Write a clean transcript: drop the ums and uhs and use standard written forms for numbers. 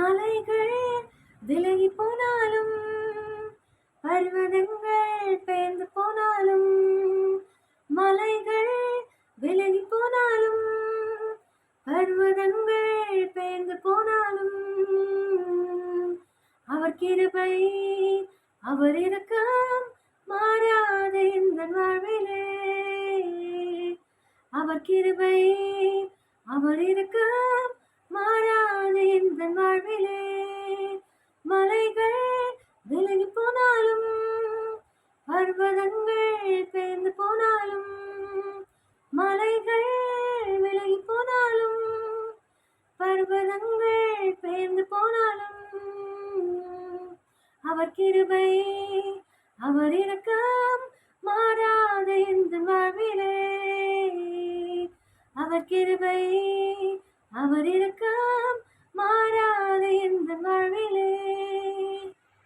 மலைகள் விலகி போனாலும் பர்வதங்கள் பெயர்ந்து போனாலும் மலைகள் விலகி போனாலும் பர்வதங்கள் பெயர்ந்து போனாலும் அவர் கிருபை அவர் இரக்கம் மாறாத இந்த வாழ்விலே அவர் கிருபை அவர் இரக்கம் மாறாத